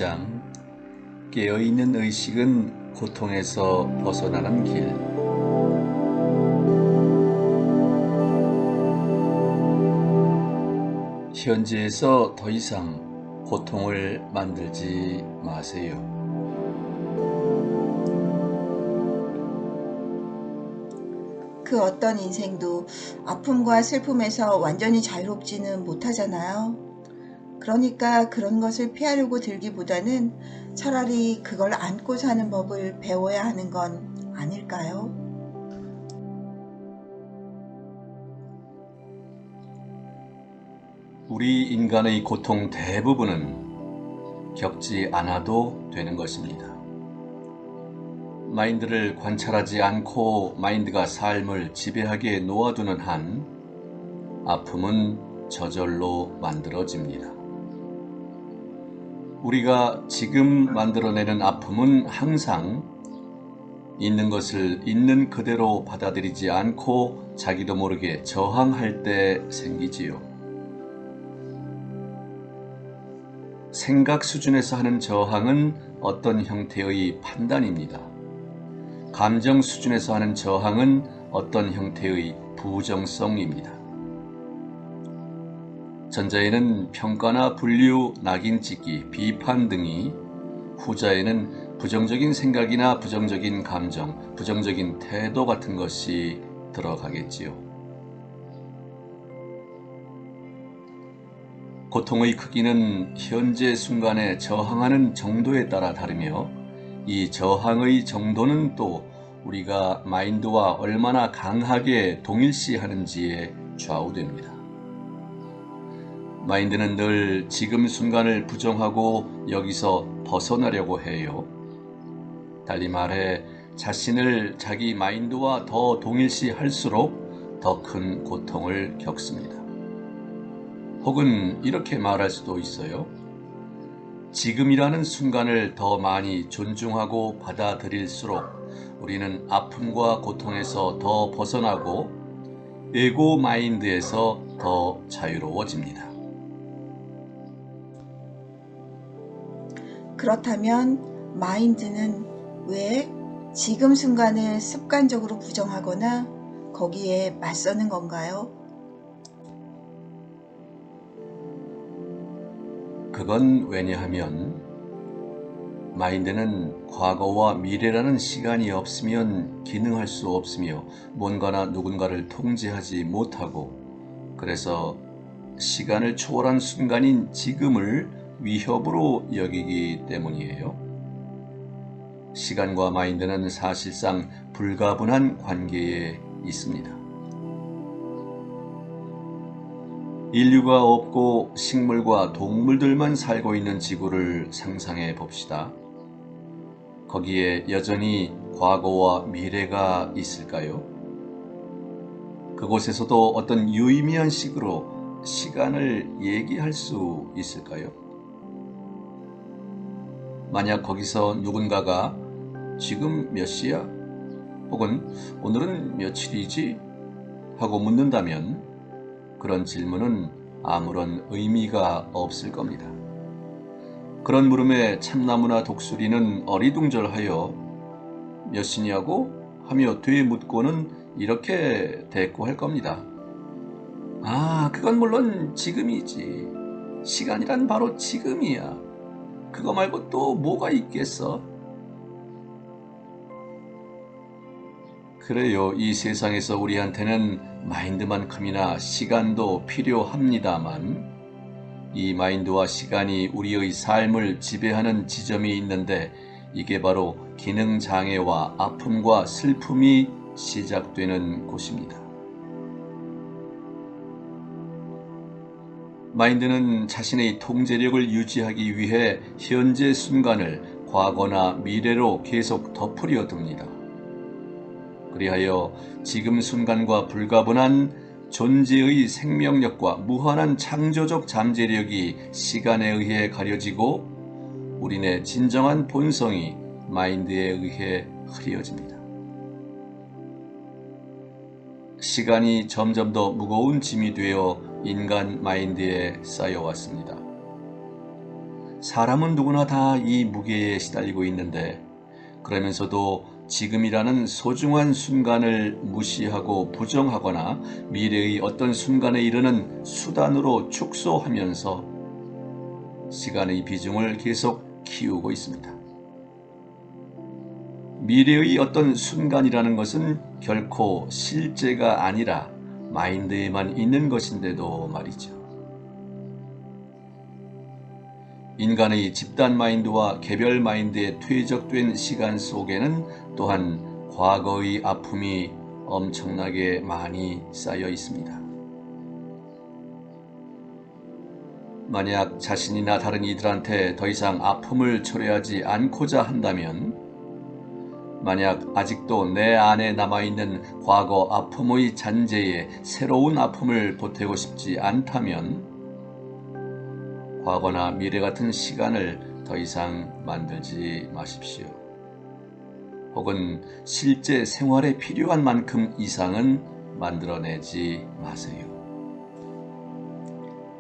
2장 깨어있는 의식은 고통에서 벗어나는 길. 현재에서 더 이상 고통을 만들지 마세요. 그 어떤 인생도 아픔과 슬픔에서 완전히 자유롭지는 못하잖아요. 그러니까 그런 것을 피하려고 들기보다는 차라리 그걸 안고 사는 법을 배워야 하는 건 아닐까요? 우리 인간의 고통 대부분은 겪지 않아도 되는 것입니다. 마인드를 관찰하지 않고 마인드가 삶을 지배하게 놓아두는 한 아픔은 저절로 만들어집니다. 우리가 지금 만들어내는 아픔은 항상 있는 것을 있는 그대로 받아들이지 않고 자기도 모르게 저항할 때 생기지요. 생각 수준에서 하는 저항은 어떤 형태의 판단입니다. 감정 수준에서 하는 저항은 어떤 형태의 부정성입니다. 전자에는 평가나 분류, 낙인찍기, 비판 등이, 후자에는 부정적인 생각이나 부정적인 감정, 부정적인 태도 같은 것이 들어가겠지요. 고통의 크기는 현재 순간에 저항하는 정도에 따라 다르며 이 저항의 정도는 또 우리가 마인드와 얼마나 강하게 동일시하는지에 좌우됩니다. 마인드는 늘 지금 순간을 부정하고 여기서 벗어나려고 해요. 달리 말해 자신을 자기 마인드와 더 동일시할수록 더 큰 고통을 겪습니다. 혹은 이렇게 말할 수도 있어요. 지금이라는 순간을 더 많이 존중하고 받아들일수록 우리는 아픔과 고통에서 더 벗어나고 에고 마인드에서 더 자유로워집니다. 그렇다면 마인드는 왜 지금 순간을 습관적으로 부정하거나 거기에 맞서는 건가요? 그건 왜냐하면 마인드는 과거와 미래라는 시간이 없으면 기능할 수 없으며 뭔가나 누군가를 통제하지 못하고, 그래서 시간을 초월한 순간인 지금을 위협으로 여기기 때문이에요. 시간과 마인드는 사실상 불가분한 관계에 있습니다. 인류가 없고 식물과 동물들만 살고 있는 지구를 상상해 봅시다. 거기에 여전히 과거와 미래가 있을까요? 그곳에서도 어떤 유의미한 식으로 시간을 얘기할 수 있을까요? 만약 거기서 누군가가 지금 몇 시야? 혹은 오늘은 며칠이지? 하고 묻는다면 그런 질문은 아무런 의미가 없을 겁니다. 그런 물음에 참나무나 독수리는 어리둥절하여 몇 시냐고 하며 되묻고는 이렇게 대꾸할 겁니다. 그건 물론 지금이지. 시간이란 바로 지금이야. 그거 말고 또 뭐가 있겠어? 그래요. 이 세상에서 우리한테는 마인드만큼이나 시간도 필요합니다만 이 마인드와 시간이 우리의 삶을 지배하는 지점이 있는데 이게 바로 기능장애와 아픔과 슬픔이 시작되는 곳입니다. 마인드는 자신의 통제력을 유지하기 위해 현재 순간을 과거나 미래로 계속 덮으려 듭니다. 그리하여 지금 순간과 불가분한 존재의 생명력과 무한한 창조적 잠재력이 시간에 의해 가려지고 우리네 진정한 본성이 마인드에 의해 흐려집니다. 시간이 점점 더 무거운 짐이 되어 인간 마인드에 쌓여왔습니다. 사람은 누구나 다 이 무게에 시달리고 있는데 그러면서도 지금이라는 소중한 순간을 무시하고 부정하거나 미래의 어떤 순간에 이르는 수단으로 축소하면서 시간의 비중을 계속 키우고 있습니다. 미래의 어떤 순간이라는 것은 결코 실제가 아니라 마인드에만 있는 것인데도 말이죠. 인간의 집단 마인드와 개별 마인드에 퇴적된 시간 속에는 또한 과거의 아픔이 엄청나게 많이 쌓여 있습니다. 만약 자신이나 다른 이들한테 더 이상 아픔을 초래하지 않고자 한다면, 만약 아직도 내 안에 남아있는 과거 아픔의 잔재에 새로운 아픔을 보태고 싶지 않다면 과거나 미래 같은 시간을 더 이상 만들지 마십시오. 혹은 실제 생활에 필요한 만큼 이상은 만들어내지 마세요.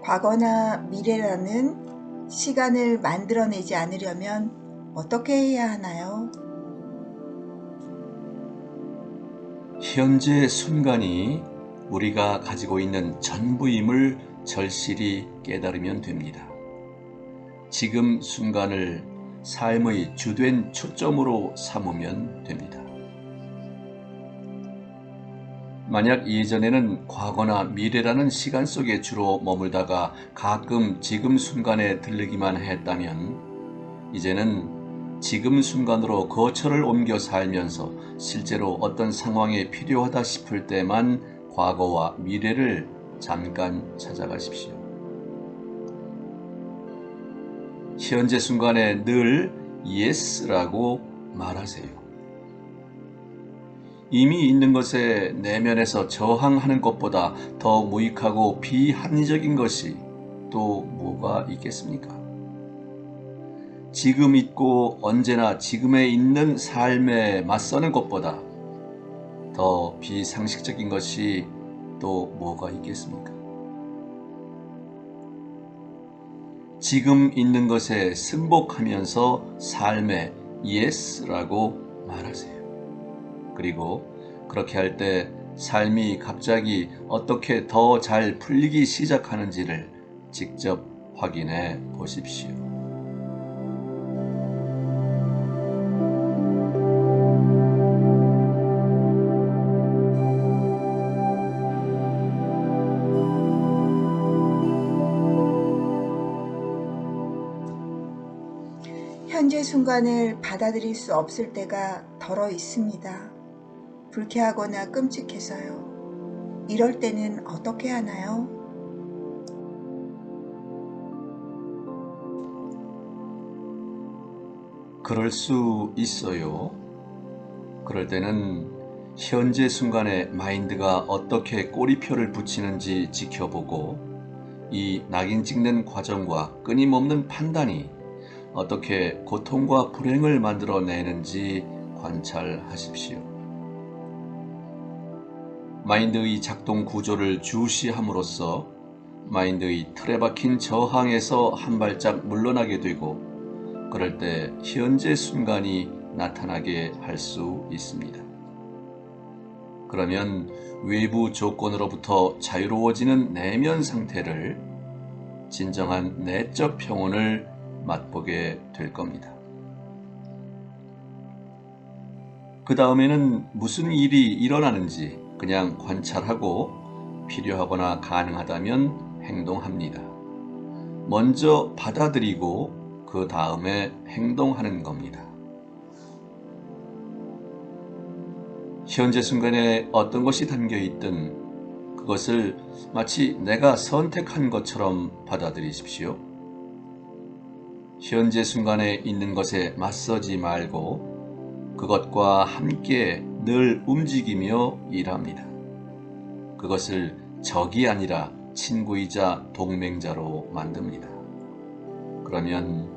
과거나 미래라는 시간을 만들어내지 않으려면 어떻게 해야 하나요? 현재 순간이 우리가 가지고 있는 전부임을 절실히 깨달으면 됩니다. 지금 순간을 삶의 주된 초점으로 삼으면 됩니다. 만약 예전에는 과거나 미래라는 시간 속에 주로 머물다가 가끔 지금 순간에 들르기만 했다면, 이제는 지금 순간으로 거처를 옮겨 살면서 실제로 어떤 상황에 필요하다 싶을 때만 과거와 미래를 잠깐 찾아가십시오. 현재 순간에 늘 yes라고 말하세요. 이미 있는 것에 내면에서 저항하는 것보다 더 무익하고 비합리적인 것이 또 뭐가 있겠습니까? 지금 있고 언제나 지금에 있는 삶에 맞서는 것보다 더 비상식적인 것이 또 뭐가 있겠습니까? 지금 있는 것에 승복하면서 삶에 yes라고 말하세요. 그리고 그렇게 할 때 삶이 갑자기 어떻게 더 잘 풀리기 시작하는지를 직접 확인해 보십시오. 현재 순간을 받아들일 수 없을 때가 덜어 있습니다. 불쾌하거나 끔찍해서요. 이럴 때는 어떻게 하나요? 그럴 수 있어요. 그럴 때는 현재 순간에 마인드가 어떻게 꼬리표를 붙이는지 지켜보고, 이 낙인 찍는 과정과 끊임없는 판단이 어떻게 고통과 불행을 만들어내는지 관찰하십시오. 마인드의 작동 구조를 주시함으로써 마인드의 틀에 박힌 저항에서 한 발짝 물러나게 되고, 그럴 때 현재 순간이 나타나게 할 수 있습니다. 그러면 외부 조건으로부터 자유로워지는 내면 상태를, 진정한 내적 평온을 맛보게 될 겁니다. 그 다음에는 무슨 일이 일어나는지 그냥 관찰하고 필요하거나 가능하다면 행동합니다. 먼저 받아들이고 그 다음에 행동하는 겁니다. 현재 순간에 어떤 것이 담겨 있든 그것을 마치 내가 선택한 것처럼 받아들이십시오. 현재 순간에 있는 것에 맞서지 말고 그것과 함께 늘 움직이며 일합니다. 그것을 적이 아니라 친구이자 동맹자로 만듭니다. 그러면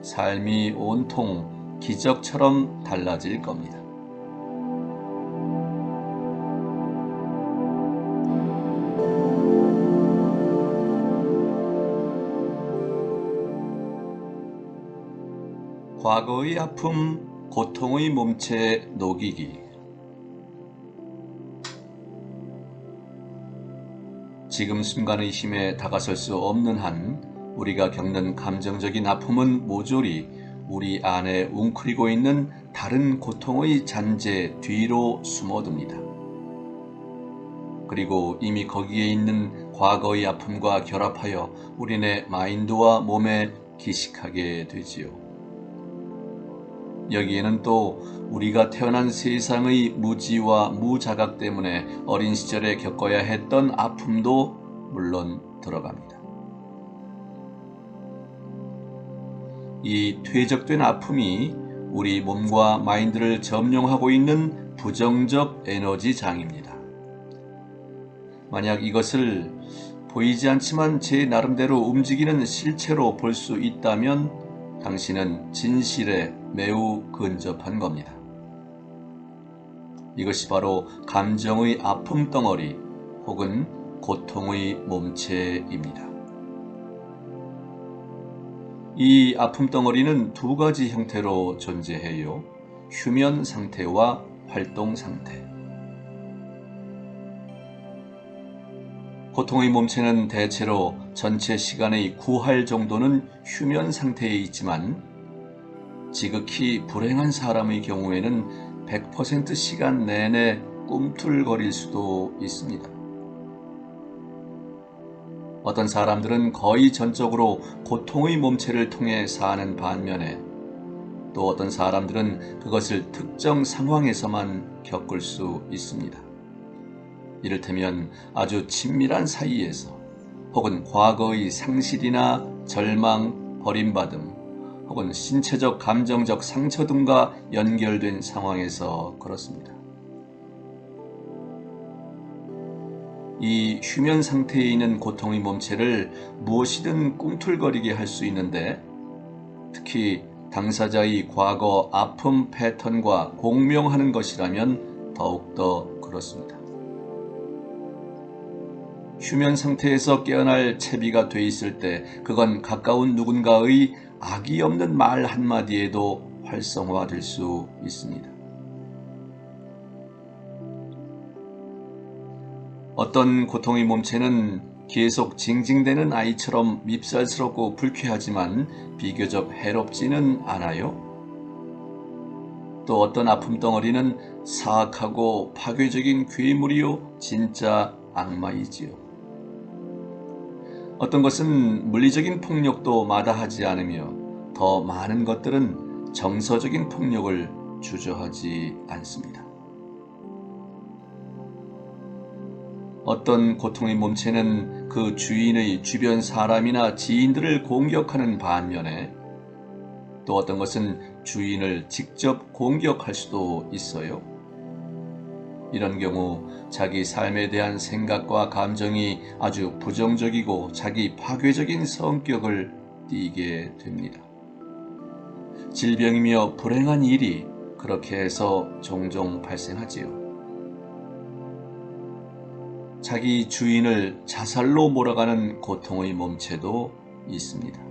삶이 온통 기적처럼 달라질 겁니다. 과거의 아픔, 고통의 몸체 녹이기. 지금 순간의 힘에 다가설 수 없는 한 우리가 겪는 감정적인 아픔은 모조리 우리 안에 웅크리고 있는 다른 고통의 잔재 뒤로 숨어듭니다. 그리고 이미 거기에 있는 과거의 아픔과 결합하여 우리네 마인드와 몸에 기식하게 되지요. 여기에는 또 우리가 태어난 세상의 무지와 무자각 때문에 어린 시절에 겪어야 했던 아픔도 물론 들어갑니다. 이 퇴적된 아픔이 우리 몸과 마인드를 점령하고 있는 부정적 에너지 장입니다. 만약 이것을 보이지 않지만 제 나름대로 움직이는 실체로 볼 수 있다면 당신은 진실에 매우 근접한 겁니다. 이것이 바로 감정의 아픔 덩어리 혹은 고통의 몸체입니다. 이 아픔 덩어리는 두 가지 형태로 존재해요. 휴면 상태와 활동 상태. 고통의 몸체는 대체로 전체 시간의 9할 정도는 휴면 상태에 있지만 지극히 불행한 사람의 경우에는 100% 시간 내내 꿈틀거릴 수도 있습니다. 어떤 사람들은 거의 전적으로 고통의 몸체를 통해 사는 반면에 또 어떤 사람들은 그것을 특정 상황에서만 겪을 수 있습니다. 이를테면 아주 친밀한 사이에서 혹은 과거의 상실이나 절망, 버림받음 혹은 신체적 감정적 상처 등과 연결된 상황에서 그렇습니다. 이 휴면 상태에 있는 고통의 몸체를 무엇이든 꿈틀거리게 할 수 있는데 특히 당사자의 과거 아픔 패턴과 공명하는 것이라면 더욱더 그렇습니다. 휴면 상태에서 깨어날 채비가 돼 있을 때 그건 가까운 누군가의 악의 없는 말 한마디에도 활성화될 수 있습니다. 어떤 고통의 몸체는 계속 징징대는 아이처럼 밉살스럽고 불쾌하지만 비교적 해롭지는 않아요. 또 어떤 아픔 덩어리는 사악하고 파괴적인 괴물이요 진짜 악마이지요. 어떤 것은 물리적인 폭력도 마다하지 않으며 더 많은 것들은 정서적인 폭력을 주저하지 않습니다. 어떤 고통의 몸체는 그 주인의 주변 사람이나 지인들을 공격하는 반면에 또 어떤 것은 주인을 직접 공격할 수도 있어요. 이런 경우 자기 삶에 대한 생각과 감정이 아주 부정적이고 자기 파괴적인 성격을 띠게 됩니다. 질병이며 불행한 일이 그렇게 해서 종종 발생하지요. 자기 주인을 자살로 몰아가는 고통의 몸체도 있습니다.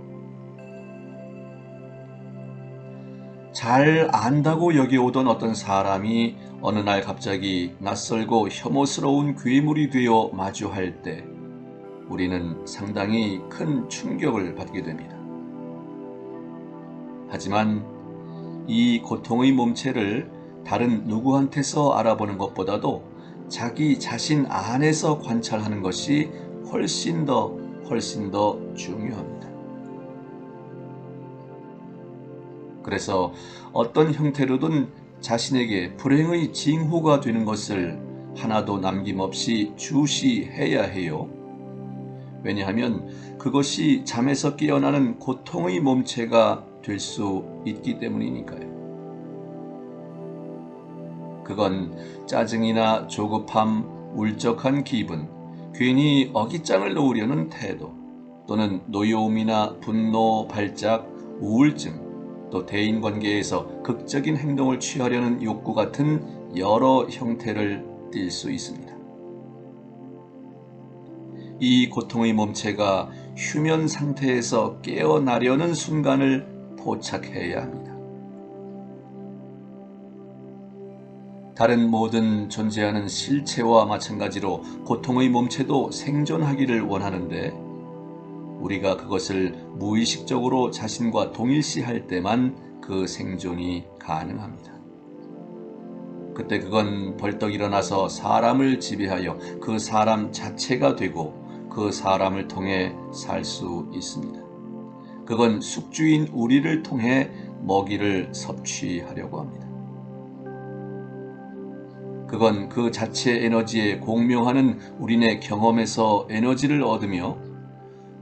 잘 안다고 여겨오던 어떤 사람이 어느 날 갑자기 낯설고 혐오스러운 괴물이 되어 마주할 때 우리는 상당히 큰 충격을 받게 됩니다. 하지만 이 고통의 몸체를 다른 누구한테서 알아보는 것보다도 자기 자신 안에서 관찰하는 것이 훨씬 더 중요합니다. 그래서 어떤 형태로든 자신에게 불행의 징후가 되는 것을 하나도 남김없이 주시해야 해요. 왜냐하면 그것이 잠에서 깨어나는 고통의 몸체가 될 수 있기 때문이니까요. 그건 짜증이나 조급함, 울적한 기분, 괜히 어깃장을 놓으려는 태도, 또는 노여움이나 분노, 발작, 우울증, 또 대인관계에서 극적인 행동을 취하려는 욕구 같은 여러 형태를 띨 수 있습니다. 이 고통의 몸체가 휴면 상태에서 깨어나려는 순간을 포착해야 합니다. 다른 모든 존재하는 실체와 마찬가지로 고통의 몸체도 생존하기를 원하는데 우리가 그것을 무의식적으로 자신과 동일시할 때만 그 생존이 가능합니다. 그때 그건 벌떡 일어나서 사람을 지배하여 그 사람 자체가 되고 그 사람을 통해 살 수 있습니다. 그건 숙주인 우리를 통해 먹이를 섭취하려고 합니다. 그건 그 자체 에너지에 공명하는 우리네 경험에서 에너지를 얻으며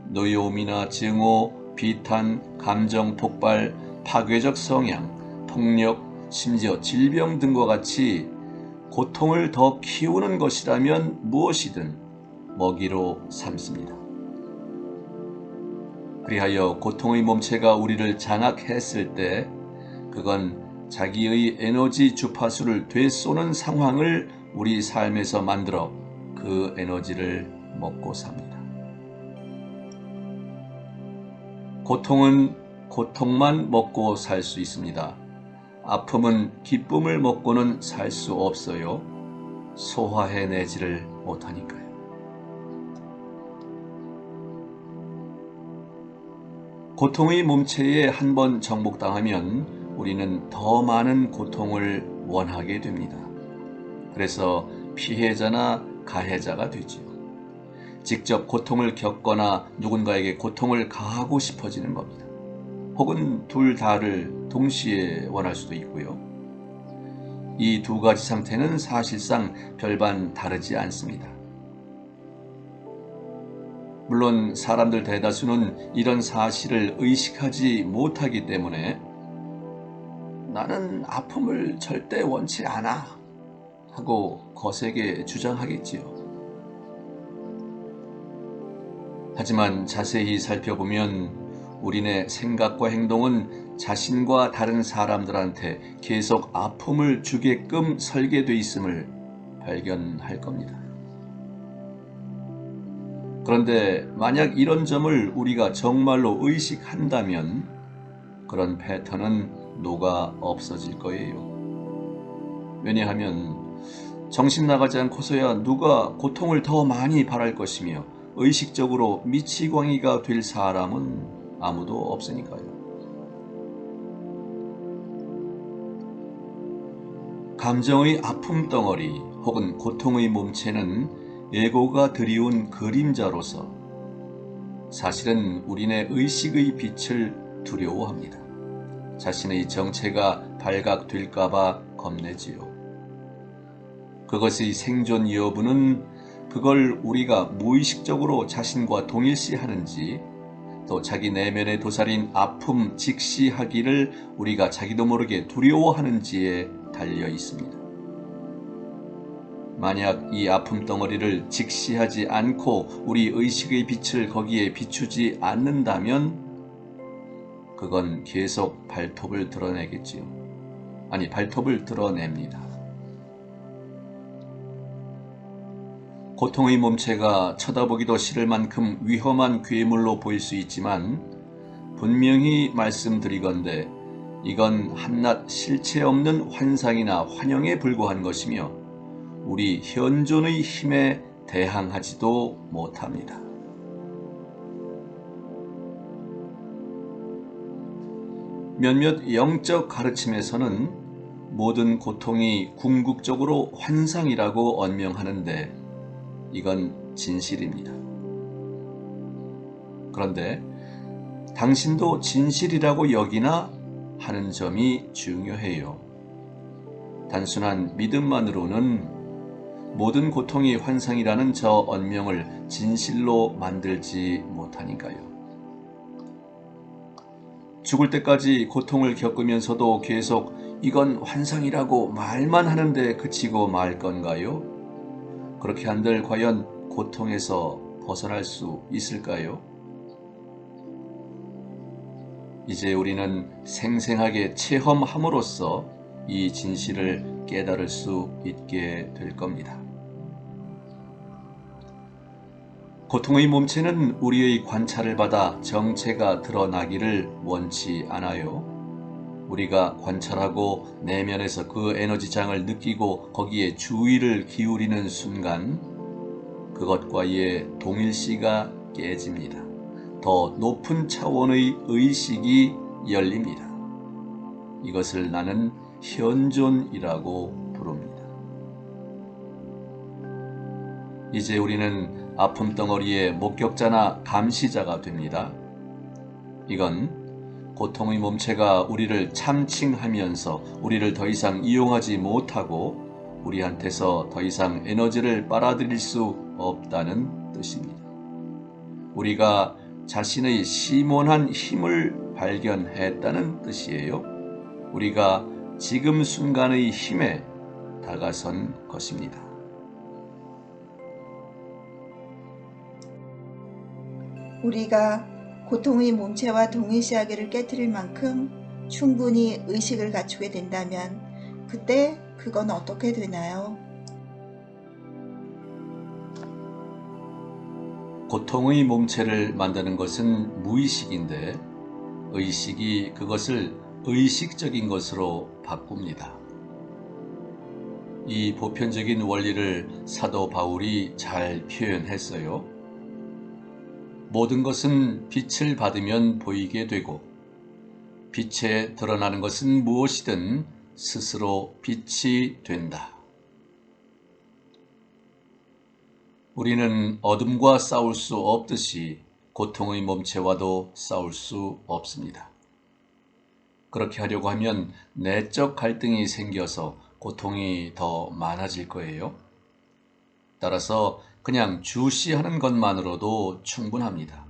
노여움이나 증오, 비탄, 감정 폭발, 파괴적 성향, 폭력, 심지어 질병 등과 같이 고통을 더 키우는 것이라면 무엇이든 먹이로 삼습니다. 그리하여 고통의 몸체가 우리를 장악했을 때 그건 자기의 에너지 주파수를 되쏘는 상황을 우리 삶에서 만들어 그 에너지를 먹고 삽니다. 고통은 고통만 먹고 살 수 있습니다. 아픔은 기쁨을 먹고는 살 수 없어요. 소화해내지를 못하니까요. 고통의 몸체에 한번 정복당하면 우리는 더 많은 고통을 원하게 됩니다. 그래서 피해자나 가해자가 되지요. 직접 고통을 겪거나 누군가에게 고통을 가하고 싶어지는 겁니다. 혹은 둘 다를 동시에 원할 수도 있고요. 이 두 가지 상태는 사실상 별반 다르지 않습니다. 물론 사람들 대다수는 이런 사실을 의식하지 못하기 때문에 나는 아픔을 절대 원치 않아 하고 거세게 주장하겠지요. 하지만 자세히 살펴보면 우리네 생각과 행동은 자신과 다른 사람들한테 계속 아픔을 주게끔 설계되어 있음을 발견할 겁니다. 그런데 만약 이런 점을 우리가 정말로 의식한다면 그런 패턴은 녹아 없어질 거예요. 왜냐하면 정신 나가지 않고서야 누가 고통을 더 많이 바랄 것이며 의식적으로 미치광이가 될 사람은 아무도 없으니까요. 감정의 아픔 덩어리 혹은 고통의 몸체는 에고가 들이운 그림자로서 사실은 우리네 의식의 빛을 두려워합니다. 자신의 정체가 발각될까봐 겁내지요. 그것의 생존 여부는 그걸 우리가 무의식적으로 자신과 동일시하는지 또 자기 내면의 도살인 아픔 직시하기를 우리가 자기도 모르게 두려워하는지에 달려 있습니다. 만약 이 아픔 덩어리를 직시하지 않고 우리 의식의 빛을 거기에 비추지 않는다면 그건 계속 발톱을 드러내겠지요. 아니, 발톱을 드러냅니다. 고통의 몸체가 쳐다보기도 싫을 만큼 위험한 괴물로 보일 수 있지만 분명히 말씀드리건대 이건 한낱 실체 없는 환상이나 환영에 불과한 것이며 우리 현존의 힘에 대항하지도 못합니다. 몇몇 영적 가르침에서는 모든 고통이 궁극적으로 환상이라고 언명하는데 이건 진실입니다. 그런데 당신도 진실이라고 여기나 하는 점이 중요해요. 단순한 믿음만으로는 모든 고통이 환상이라는 저 언명을 진실로 만들지 못하니까요. 죽을 때까지 고통을 겪으면서도 계속 이건 환상이라고 말만 하는데 그치고 말 건가요? 그렇게 한들 과연 고통에서 벗어날 수 있을까요? 이제 우리는 생생하게 체험함으로써 이 진실을 깨달을 수 있게 될 겁니다. 고통의 몸체는 우리의 관찰을 받아 정체가 드러나기를 원치 않아요. 우리가 관찰하고 내면에서 그 에너지장을 느끼고 거기에 주의를 기울이는 순간 그것과의 동일시가 깨집니다. 더 높은 차원의 의식이 열립니다. 이것을 나는 현존이라고 부릅니다. 이제 우리는 아픔 덩어리의 목격자나 감시자가 됩니다. 이건 고통의 몸체가 우리를 참칭하면서 우리를 더 이상 이용하지 못하고 우리한테서 더 이상 에너지를 빨아들일 수 없다는 뜻입니다. 우리가 자신의 시몬한 힘을 발견했다는 뜻이에요. 우리가 지금 순간의 힘에 다가선 것입니다. 우리가 고통의 몸체와 동일시하기를 깨뜨릴 만큼 충분히 의식을 갖추게 된다면 그때 그건 어떻게 되나요? 고통의 몸체를 만드는 것은 무의식인데 의식이 그것을 의식적인 것으로 바꿉니다. 이 보편적인 원리를 사도 바울이 잘 표현했어요. 모든 것은 빛을 받으면 보이게 되고 빛에 드러나는 것은 무엇이든 스스로 빛이 된다. 우리는 어둠과 싸울 수 없듯이 고통의 몸체와도 싸울 수 없습니다. 그렇게 하려고 하면 내적 갈등이 생겨서 고통이 더 많아질 거예요. 따라서 그냥 주시하는 것만으로도 충분합니다.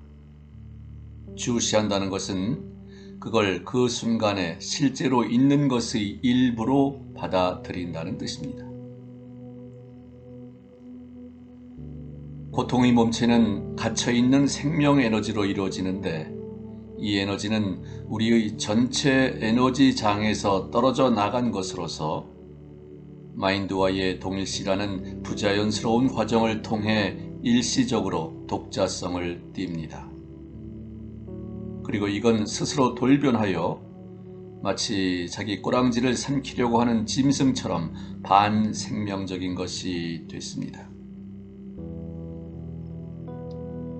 주시한다는 것은 그걸 그 순간에 실제로 있는 것의 일부로 받아들인다는 뜻입니다. 고통의 몸체는 갇혀있는 생명 에너지로 이루어지는데 이 에너지는 우리의 전체 에너지 장에서 떨어져 나간 것으로서 마인드와의 동일시라는 부자연스러운 과정을 통해 일시적으로 독자성을 띱니다. 그리고 이건 스스로 돌변하여 마치 자기 꼬랑지를 삼키려고 하는 짐승처럼 반생명적인 것이 됐습니다.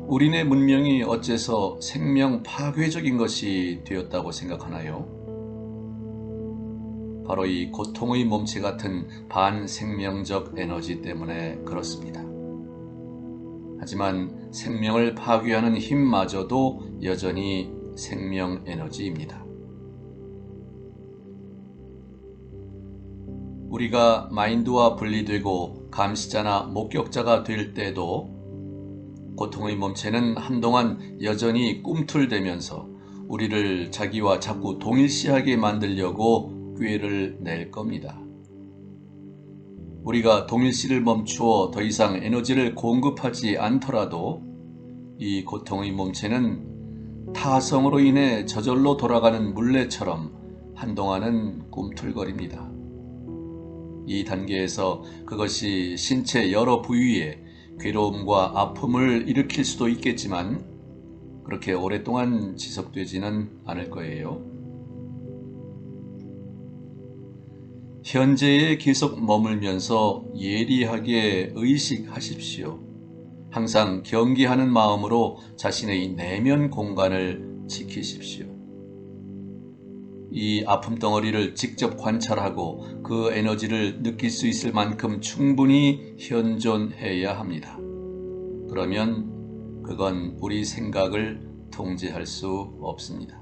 우리네 문명이 어째서 생명 파괴적인 것이 되었다고 생각하나요? 바로 이 고통의 몸체 같은 반생명적 에너지 때문에 그렇습니다. 하지만 생명을 파괴하는 힘마저도 여전히 생명 에너지입니다. 우리가 마인드와 분리되고 감시자나 목격자가 될 때도 고통의 몸체는 한동안 여전히 꿈틀대면서 우리를 자기와 자꾸 동일시하게 만들려고 꾀를 낼 겁니다. 우리가 동일시를 멈추어 더 이상 에너지를 공급하지 않더라도 이 고통의 몸체는 타성으로 인해 저절로 돌아가는 물레처럼 한동안은 꿈틀거립니다. 이 단계에서 그것이 신체 여러 부위에 괴로움과 아픔을 일으킬 수도 있겠지만 그렇게 오랫동안 지속되지는 않을 거예요. 현재에 계속 머물면서 예리하게 의식하십시오. 항상 경계하는 마음으로 자신의 내면 공간을 지키십시오. 이 아픔 덩어리를 직접 관찰하고 그 에너지를 느낄 수 있을 만큼 충분히 현존해야 합니다. 그러면 그건 우리 생각을 통제할 수 없습니다.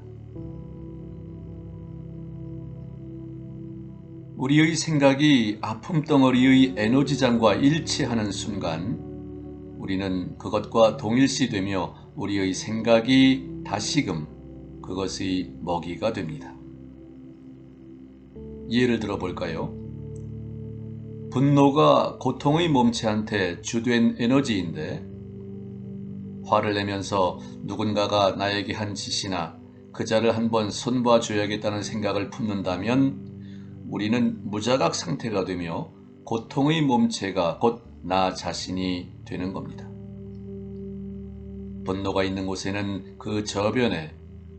우리의 생각이 아픔 덩어리의 에너지장과 일치하는 순간 우리는 그것과 동일시되며 우리의 생각이 다시금 그것의 먹이가 됩니다. 예를 들어 볼까요? 분노가 고통의 몸체한테 주된 에너지인데 화를 내면서 누군가가 나에게 한 짓이나 그 자를 한번 손봐줘야겠다는 생각을 품는다면 우리는 무자각 상태가 되며 고통의 몸체가 곧 나 자신이 되는 겁니다. 분노가 있는 곳에는 그 저변에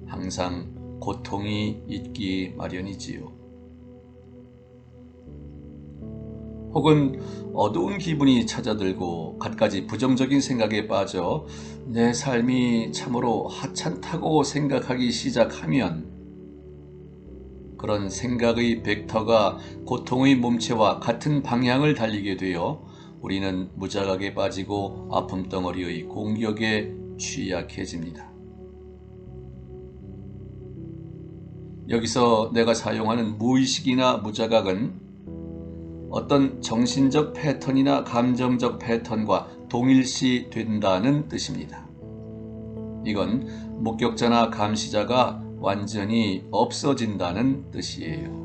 항상 고통이 있기 마련이지요. 혹은 어두운 기분이 찾아들고 갖가지 부정적인 생각에 빠져 내 삶이 참으로 하찮다고 생각하기 시작하면 그런 생각의 벡터가 고통의 몸체와 같은 방향을 달리게 되어 우리는 무자각에 빠지고 아픔 덩어리의 공격에 취약해집니다. 여기서 내가 사용하는 무의식이나 무자각은 어떤 정신적 패턴이나 감정적 패턴과 동일시 된다는 뜻입니다. 이건 목격자나 감시자가 완전히 없어진다는 뜻이에요.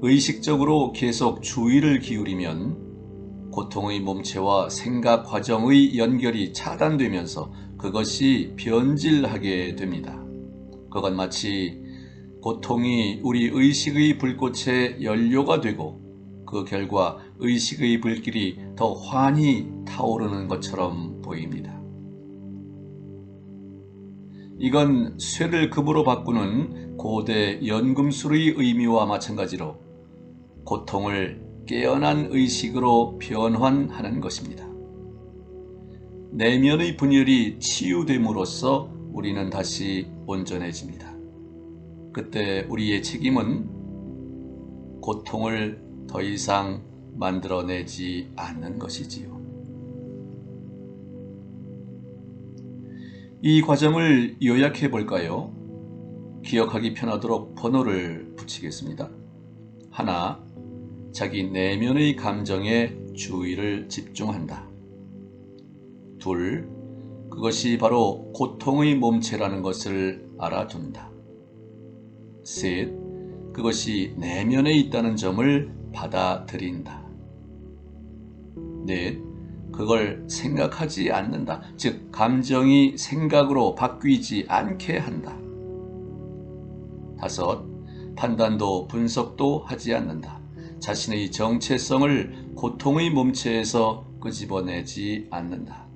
의식적으로 계속 주의를 기울이면 고통의 몸체와 생각 과정의 연결이 차단되면서 그것이 변질하게 됩니다. 그건 마치 고통이 우리 의식의 불꽃의 연료가 되고 그 결과 의식의 불길이 더 환히 타오르는 것처럼 보입니다. 이건 쇠를 금으로 바꾸는 고대 연금술의 의미와 마찬가지로 고통을 깨어난 의식으로 변환하는 것입니다. 내면의 분열이 치유됨으로써 우리는 다시 온전해집니다. 그때 우리의 책임은 고통을 더 이상 만들어내지 않는 것이지요. 이 과정을 요약해 볼까요? 기억하기 편하도록 번호를 붙이겠습니다. 하나, 자기 내면의 감정에 주의를 집중한다. 둘, 그것이 바로 고통의 몸체라는 것을 알아둔다. 셋, 그것이 내면에 있다는 점을 받아들인다. 넷, 그걸 생각하지 않는다. 즉, 감정이 생각으로 바뀌지 않게 한다. 다섯, 판단도 분석도 하지 않는다. 자신의 정체성을 고통의 몸체에서 끄집어내지 않는다.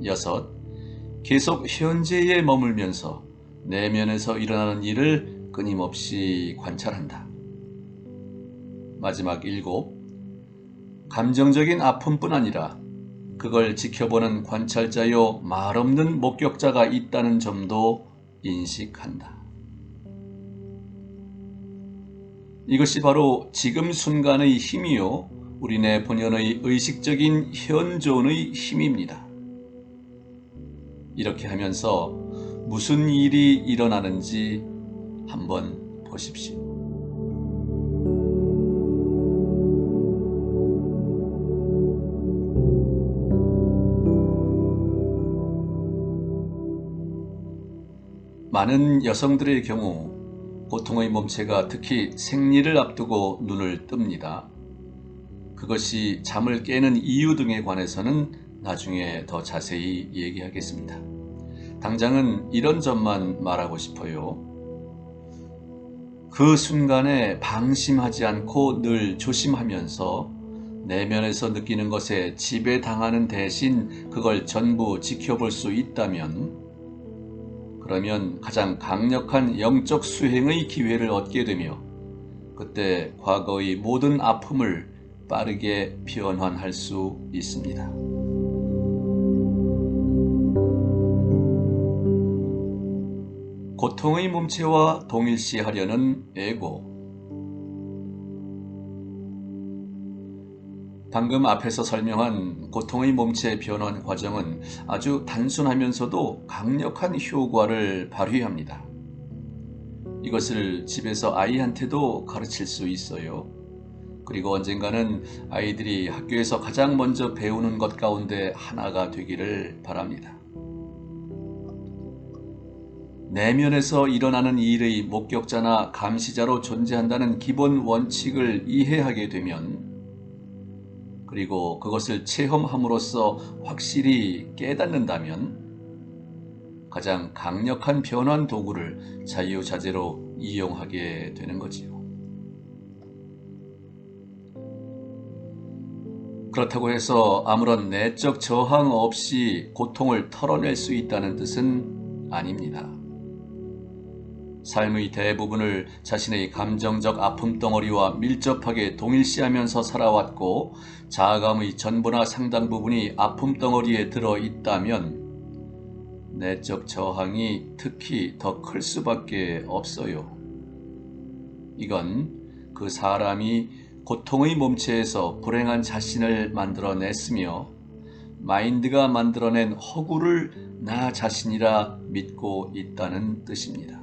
여섯, 계속 현재에 머물면서 내면에서 일어나는 일을 끊임없이 관찰한다. 마지막 일곱, 감정적인 아픔뿐 아니라 그걸 지켜보는 관찰자요 말없는 목격자가 있다는 점도 인식한다. 이것이 바로 지금 순간의 힘이요 우리네 본연의 의식적인 현존의 힘입니다. 이렇게 하면서 무슨 일이 일어나는지 한번 보십시오. 많은 여성들의 경우 고통의 몸체가 특히 생리를 앞두고 눈을 뜹니다. 그것이 잠을 깨는 이유 등에 관해서는 나중에 더 자세히 얘기하겠습니다. 당장은 이런 점만 말하고 싶어요. 그 순간에 방심하지 않고 늘 조심하면서 내면에서 느끼는 것에 지배당하는 대신 그걸 전부 지켜볼 수 있다면 그러면 가장 강력한 영적 수행의 기회를 얻게 되며 그때 과거의 모든 아픔을 빠르게 변환할 수 있습니다. 고통의 몸체와 동일시하려는 에고. 방금 앞에서 설명한 고통의 몸체 변환 과정은 아주 단순하면서도 강력한 효과를 발휘합니다. 이것을 집에서 아이한테도 가르칠 수 있어요. 그리고 언젠가는 아이들이 학교에서 가장 먼저 배우는 것 가운데 하나가 되기를 바랍니다. 내면에서 일어나는 일의 목격자나 감시자로 존재한다는 기본 원칙을 이해하게 되면 그리고 그것을 체험함으로써 확실히 깨닫는다면 가장 강력한 변환 도구를 자유자재로 이용하게 되는 거지요. 그렇다고 해서 아무런 내적 저항 없이 고통을 털어낼 수 있다는 뜻은 아닙니다. 삶의 대부분을 자신의 감정적 아픔 덩어리와 밀접하게 동일시하면서 살아왔고 자아감의 전부나 상당 부분이 아픔 덩어리에 들어있다면 내적 저항이 특히 더 클 수밖에 없어요. 이건 그 사람이 고통의 몸체에서 불행한 자신을 만들어냈으며 마인드가 만들어낸 허구를 나 자신이라 믿고 있다는 뜻입니다.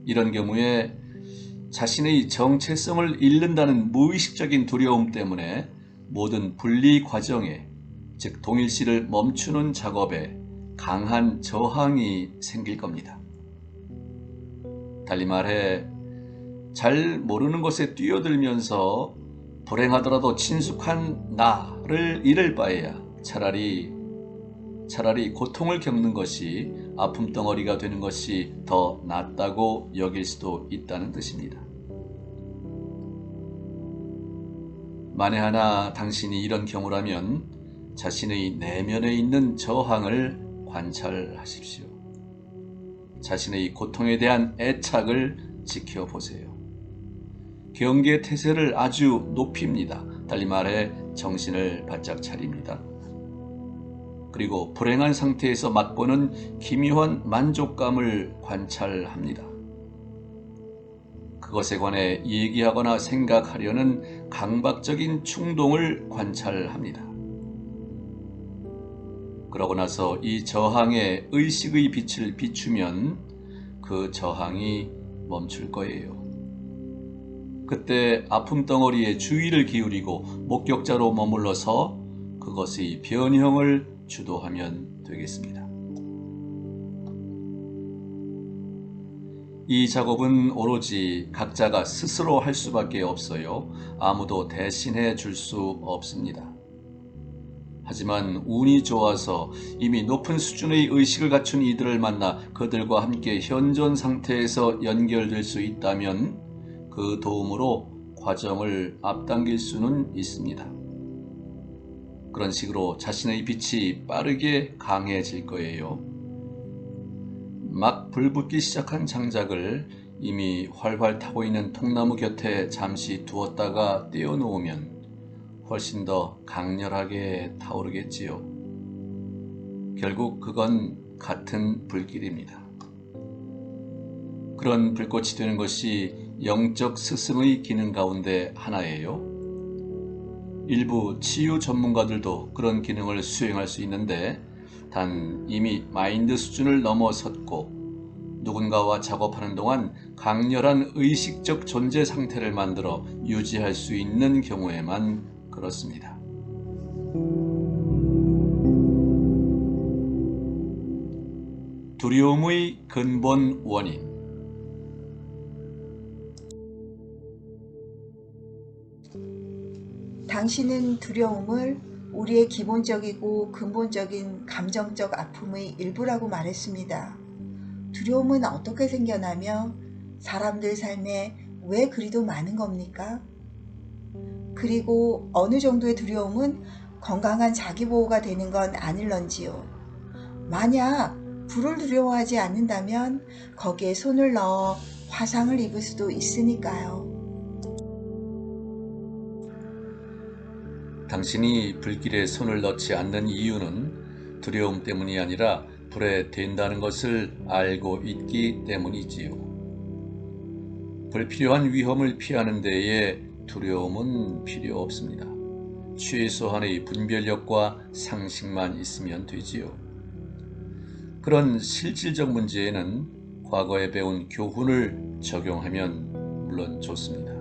이런 경우에 자신의 정체성을 잃는다는 무의식적인 두려움 때문에 모든 분리 과정에, 즉 동일시를 멈추는 작업에 강한 저항이 생길 겁니다. 달리 말해 잘 모르는 것에 뛰어들면서 불행하더라도 친숙한 나를 잃을 바에야 차라리 고통을 겪는 것이 아픔 덩어리가 되는 것이 더 낫다고 여길 수도 있다는 뜻입니다. 만에 하나 당신이 이런 경우라면 자신의 내면에 있는 저항을 관찰하십시오. 자신의 고통에 대한 애착을 지켜보세요. 경계 태세를 아주 높입니다. 달리 말해 정신을 바짝 차립니다. 그리고 불행한 상태에서 맛보는 기묘한 만족감을 관찰합니다. 그것에 관해 얘기하거나 생각하려는 강박적인 충동을 관찰합니다. 그러고 나서 이 저항에 의식의 빛을 비추면 그 저항이 멈출 거예요. 그때 아픔 덩어리에 주의를 기울이고 목격자로 머물러서 그것의 변형을 주도하면 되겠습니다. 이 작업은 오로지 각자가 스스로 할 수밖에 없어요. 아무도 대신해 줄 수 없습니다. 하지만 운이 좋아서 이미 높은 수준의 의식을 갖춘 이들을 만나 그들과 함께 현존 상태에서 연결될 수 있다면 그 도움으로 과정을 앞당길 수는 있습니다. 그런 식으로 자신의 빛이 빠르게 강해질 거예요. 막 불붙기 시작한 장작을 이미 활활 타고 있는 통나무 곁에 잠시 두었다가 떼어놓으면 훨씬 더 강렬하게 타오르겠지요. 결국 그건 같은 불길입니다. 그런 불꽃이 되는 것이 영적 스승의 기능 가운데 하나예요. 일부 치유 전문가들도 그런 기능을 수행할 수 있는데 단 이미 마인드 수준을 넘어섰고 누군가와 작업하는 동안 강렬한 의식적 존재 상태를 만들어 유지할 수 있는 경우에만 그렇습니다. 두려움의 근본 원인. 당신은 두려움을 우리의 기본적이고 근본적인 감정적 아픔의 일부라고 말했습니다. 두려움은 어떻게 생겨나며 사람들 삶에 왜 그리도 많은 겁니까? 그리고 어느 정도의 두려움은 건강한 자기보호가 되는 건 아닐런지요. 만약 불을 두려워하지 않는다면 거기에 손을 넣어 화상을 입을 수도 있으니까요. 당신이 불길에 손을 넣지 않는 이유는 두려움 때문이 아니라 불에 댄다는 것을 알고 있기 때문이지요. 불필요한 위험을 피하는 데에 두려움은 필요 없습니다. 최소한의 분별력과 상식만 있으면 되지요. 그런 실질적 문제에는 과거에 배운 교훈을 적용하면 물론 좋습니다.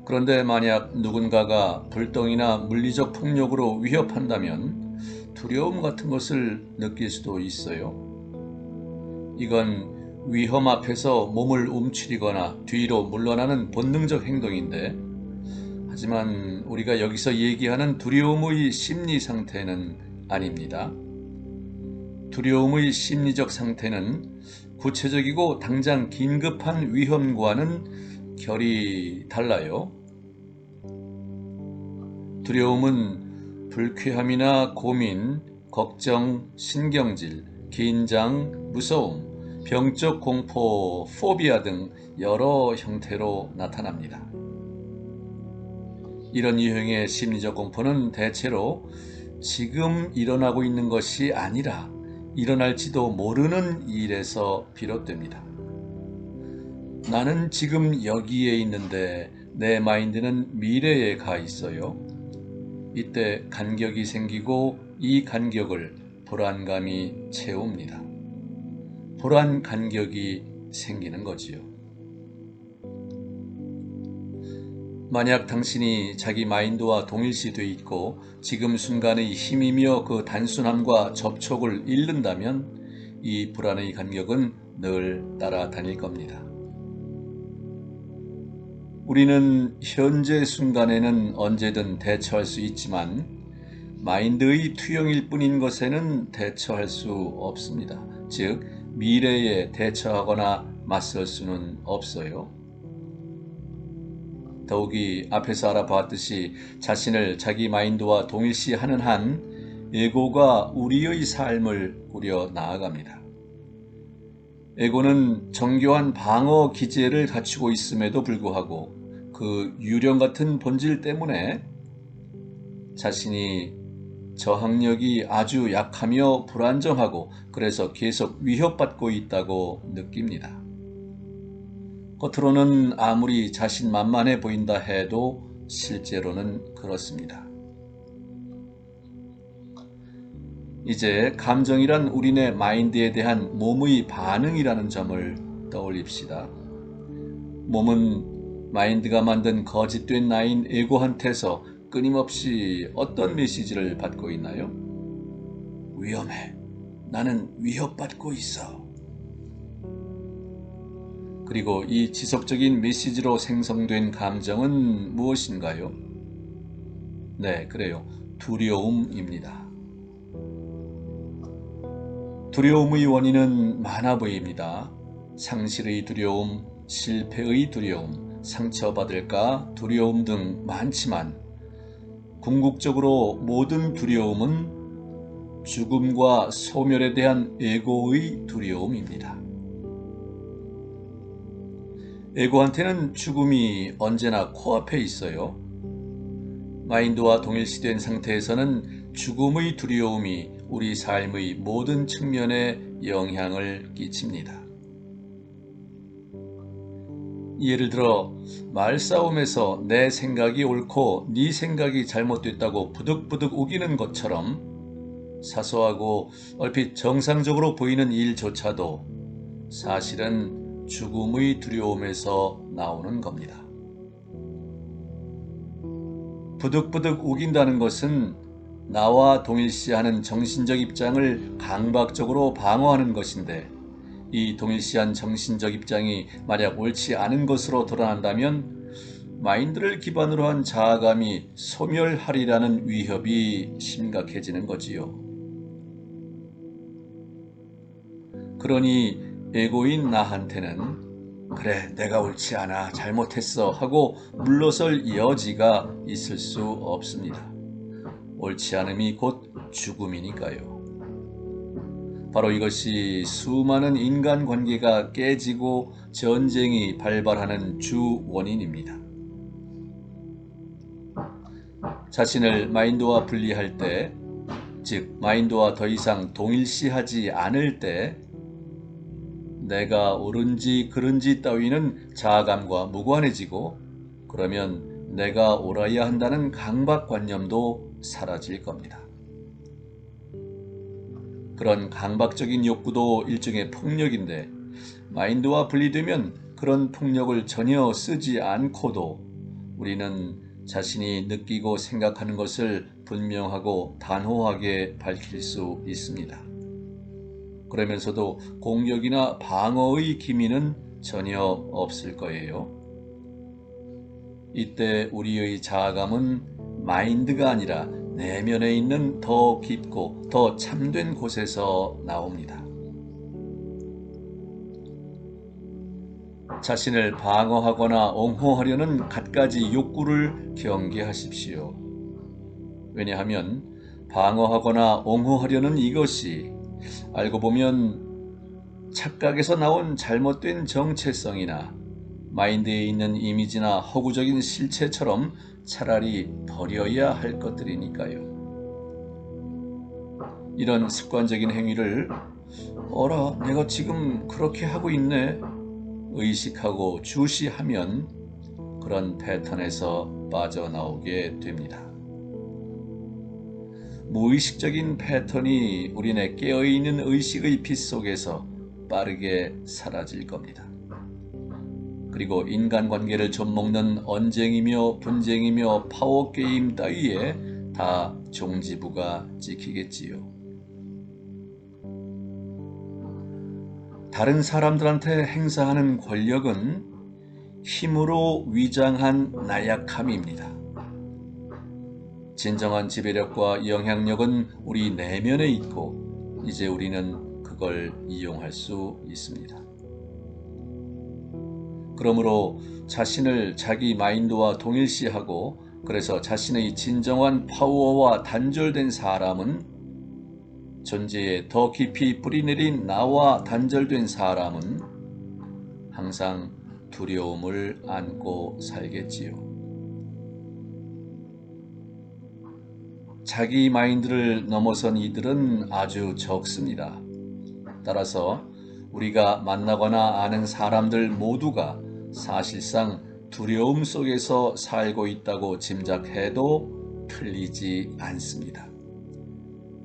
그런데 만약 누군가가 불똥이나 물리적 폭력으로 위협한다면 두려움 같은 것을 느낄 수도 있어요. 이건 위험 앞에서 몸을 움츠리거나 뒤로 물러나는 본능적 행동인데, 하지만 우리가 여기서 얘기하는 두려움의 심리 상태는 아닙니다. 두려움의 심리적 상태는 구체적이고 당장 긴급한 위험과는 결이 달라요. 두려움은 불쾌함이나 고민, 걱정, 신경질, 긴장, 무서움, 병적 공포, 포비아 등 여러 형태로 나타납니다. 이런 유형의 심리적 공포는 대체로 지금 일어나고 있는 것이 아니라 일어날지도 모르는 일에서 비롯됩니다. 나는 지금 여기에 있는데 내 마인드는 미래에 가 있어요. 이때 간격이 생기고 이 간격을 불안감이 채웁니다. 불안 간격이 생기는 거지요. 만약 당신이 자기 마인드와 동일시돼 있고 지금 순간의 힘이며 그 단순함과 접촉을 잃는다면 이 불안의 간격은 늘 따라다닐 겁니다. 우리는 현재 순간에는 언제든 대처할 수 있지만 마인드의 투영일 뿐인 것에는 대처할 수 없습니다. 즉, 미래에 대처하거나 맞설 수는 없어요. 더욱이 앞에서 알아보았듯이 자신을 자기 마인드와 동일시하는 한 에고가 우리의 삶을 꾸려 나아갑니다. 에고는 정교한 방어 기제를 갖추고 있음에도 불구하고 그 유령 같은 본질 때문에 자신이 저항력이 아주 약하며 불안정하고 그래서 계속 위협받고 있다고 느낍니다. 겉으로는 아무리 자신만만해 보인다 해도 실제로는 그렇습니다. 이제 감정이란 우리네 마인드에 대한 몸의 반응이라는 점을 떠올립시다. 몸은 마인드가 만든 거짓된 나인 에고한테서 끊임없이 어떤 메시지를 받고 있나요? 위험해. 나는 위협받고 있어. 그리고 이 지속적인 메시지로 생성된 감정은 무엇인가요? 네, 그래요. 두려움입니다. 두려움의 원인은 많아 보입니다. 상실의 두려움, 실패의 두려움, 상처받을까 두려움 등 많지만 궁극적으로 모든 두려움은 죽음과 소멸에 대한 에고의 두려움입니다. 에고한테는 죽음이 언제나 코앞에 있어요. 마인드와 동일시된 상태에서는 죽음의 두려움이 우리 삶의 모든 측면에 영향을 끼칩니다. 예를 들어 말싸움에서 내 생각이 옳고 네 생각이 잘못됐다고 부득부득 우기는 것처럼 사소하고 얼핏 정상적으로 보이는 일조차도 사실은 죽음의 두려움에서 나오는 겁니다. 부득부득 우긴다는 것은 나와 동일시하는 정신적 입장을 강박적으로 방어하는 것인데 이 동일시한 정신적 입장이 만약 옳지 않은 것으로 드러난다면 마인드를 기반으로 한 자아감이 소멸하리라는 위협이 심각해지는 거지요. 그러니 에고인 나한테는 그래, 내가 옳지 않아, 잘못했어 하고 물러설 여지가 있을 수 없습니다. 옳지 않음이 곧 죽음이니까요. 바로 이것이 수많은 인간관계가 깨지고 전쟁이 발발하는 주 원인입니다. 자신을 마인드와 분리할 때, 즉 마인드와 더 이상 동일시하지 않을 때 내가 옳은지 그른지 따위는 자아감과 무관해지고 그러면 내가 옳아야 한다는 강박관념도 사라질 겁니다. 그런 강박적인 욕구도 일종의 폭력인데 마인드와 분리되면 그런 폭력을 전혀 쓰지 않고도 우리는 자신이 느끼고 생각하는 것을 분명하고 단호하게 밝힐 수 있습니다. 그러면서도 공격이나 방어의 기미는 전혀 없을 거예요. 이때 우리의 자아감은 마인드가 아니라 내면에 있는 더 깊고 더 참된 곳에서 나옵니다. 자신을 방어하거나 옹호하려는 갖가지 욕구를 경계하십시오. 왜냐하면 방어하거나 옹호하려는 이것이 알고 보면 착각에서 나온 잘못된 정체성이나 마인드에 있는 이미지나 허구적인 실체처럼 차라리 버려야 할 것들이니까요. 이런 습관적인 행위를 어라, 내가 지금 그렇게 하고 있네 의식하고 주시하면 그런 패턴에서 빠져나오게 됩니다. 무의식적인 패턴이 우리네 깨어있는 의식의 빛 속에서 빠르게 사라질 겁니다. 그리고 인간관계를 좀먹는 언쟁이며 분쟁이며 파워게임 따위에 다 종지부가 찍히겠지요. 다른 사람들한테 행사하는 권력은 힘으로 위장한 나약함입니다. 진정한 지배력과 영향력은 우리 내면에 있고 이제 우리는 그걸 이용할 수 있습니다. 그러므로 자신을 자기 마인드와 동일시하고 그래서 자신의 진정한 파워와 단절된 사람은 존재에 더 깊이 뿌리내린 나와 단절된 사람은 항상 두려움을 안고 살겠지요. 자기 마인드를 넘어선 이들은 아주 적습니다. 따라서 우리가 만나거나 아는 사람들 모두가 사실상 두려움 속에서 살고 있다고 짐작해도 틀리지 않습니다.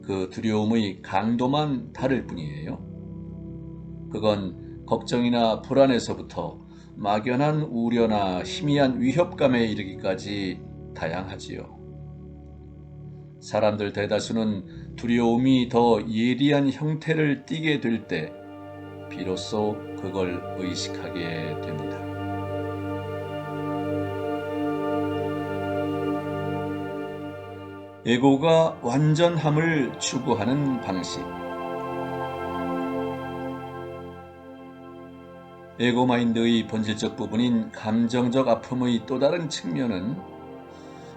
그 두려움의 강도만 다를 뿐이에요. 그건 걱정이나 불안에서부터 막연한 우려나 희미한 위협감에 이르기까지 다양하지요. 사람들 대다수는 두려움이 더 예리한 형태를 띠게 될 때 비로소 그걸 의식하게 됩니다. 에고가 완전함을 추구하는 방식. 에고 마인드의 본질적 부분인 감정적 아픔의 또 다른 측면은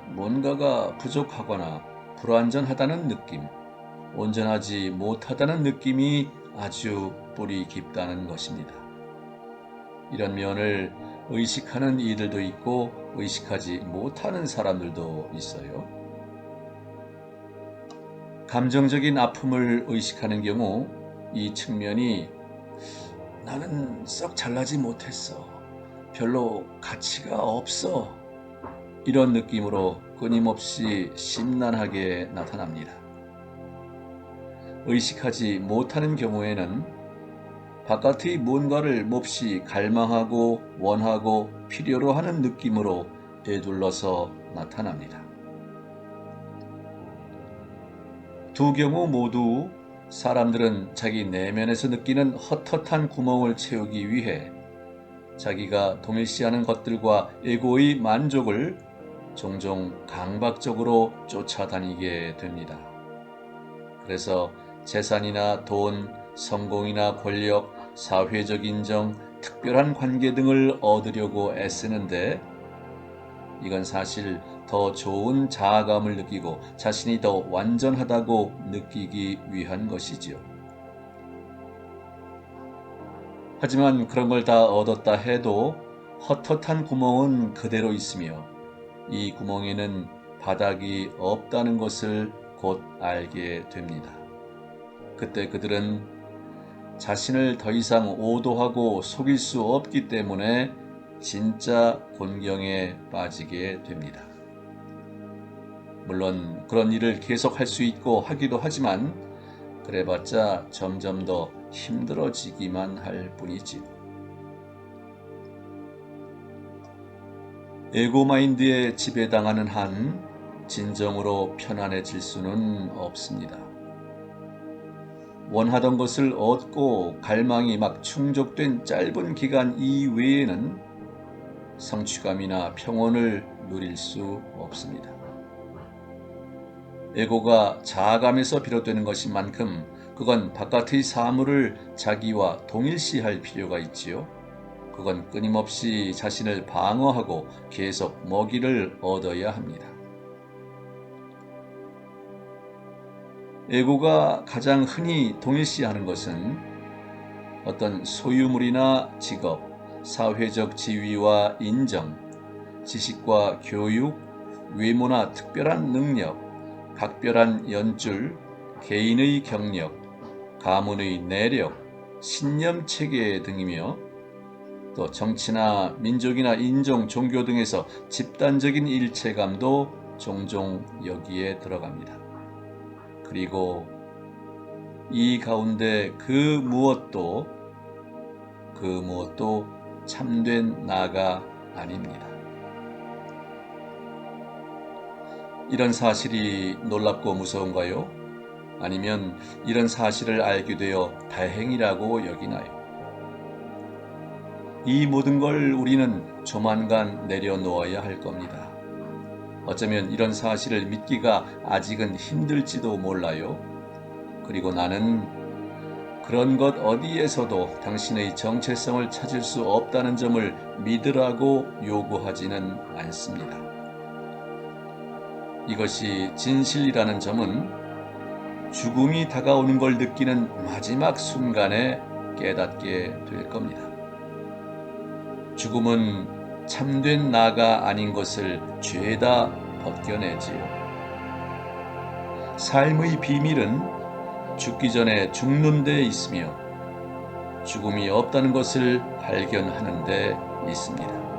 뭔가가 부족하거나 불완전하다는 느낌, 온전하지 못하다는 느낌이 아주 뿌리 깊다는 것입니다. 이런 면을 의식하는 이들도 있고 의식하지 못하는 사람들도 있어요. 감정적인 아픔을 의식하는 경우 이 측면이 나는 썩 잘나지 못했어, 별로 가치가 없어, 이런 느낌으로 끊임없이 심란하게 나타납니다. 의식하지 못하는 경우에는 바깥의 뭔가를 몹시 갈망하고 원하고 필요로 하는 느낌으로 에둘러서 나타납니다. 두 경우 모두 사람들은 자기 내면에서 느끼는 헛헛한 구멍을 채우기 위해 자기가 동일시하는 것들과 에고의 만족을 종종 강박적으로 쫓아다니게 됩니다. 그래서 재산이나 돈, 성공이나 권력, 사회적 인정, 특별한 관계 등을 얻으려고 애쓰는데 이건 사실 더 좋은 자아감을 느끼고 자신이 더 완전하다고 느끼기 위한 것이지요. 하지만 그런 걸 다 얻었다 해도 헛헛한 구멍은 그대로 있으며 이 구멍에는 바닥이 없다는 것을 곧 알게 됩니다. 그때 그들은 자신을 더 이상 오도하고 속일 수 없기 때문에 진짜 곤경에 빠지게 됩니다. 물론 그런 일을 계속할 수 있고 하기도 하지만 그래봤자 점점 더 힘들어지기만 할 뿐이지요. 에고 마인드에 지배당하는 한 진정으로 편안해질 수는 없습니다. 원하던 것을 얻고 갈망이 막 충족된 짧은 기간 이외에는 성취감이나 평온을 누릴 수 없습니다. 에고가 자아감에서 비롯되는 것인 만큼 그건 바깥의 사물을 자기와 동일시할 필요가 있지요. 그건 끊임없이 자신을 방어하고 계속 먹이를 얻어야 합니다. 에고가 가장 흔히 동일시하는 것은 어떤 소유물이나 직업, 사회적 지위와 인정, 지식과 교육, 외모나 특별한 능력, 각별한 연줄, 개인의 경력, 가문의 내력, 신념 체계 등이며 또 정치나 민족이나 인종, 종교 등에서 집단적인 일체감도 종종 여기에 들어갑니다. 그리고 이 가운데 그 무엇도 참된 나가 아닙니다. 이런 사실이 놀랍고 무서운가요? 아니면 이런 사실을 알게 되어 다행이라고 여기나요? 이 모든 걸 우리는 조만간 내려놓아야 할 겁니다. 어쩌면 이런 사실을 믿기가 아직은 힘들지도 몰라요. 그리고 나는 그런 것 어디에서도 당신의 정체성을 찾을 수 없다는 점을 믿으라고 요구하지는 않습니다. 이것이 진실이라는 점은 죽음이 다가오는 걸 느끼는 마지막 순간에 깨닫게 될 겁니다. 죽음은 참된 나가 아닌 것을 죄다 벗겨내지요. 삶의 비밀은 죽기 전에 죽는 데 있으며 죽음이 없다는 것을 발견하는 데 있습니다.